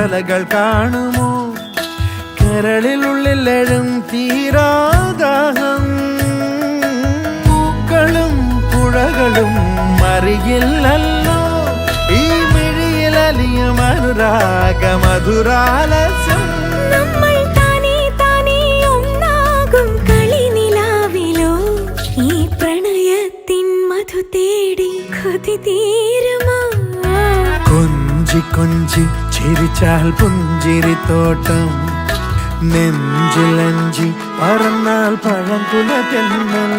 കലകൾ കാണുമോ കരളിലുള്ളിലെഴും തീരാദാഹം പൂക്കളും പുഴകളും മറിയില്ലല്ലോ ഈ മിഴിയിലലിയും അനുരാഗ മധുരാലസ്യം കൊഞ്ചി കൊഞ്ചി ചിരിച്ചാൽ പുഞ്ചിരിത്തോട്ടം നെഞ്ചിലഞ്ചി പറന്നാൽ പഴംകുല തെന്നൽ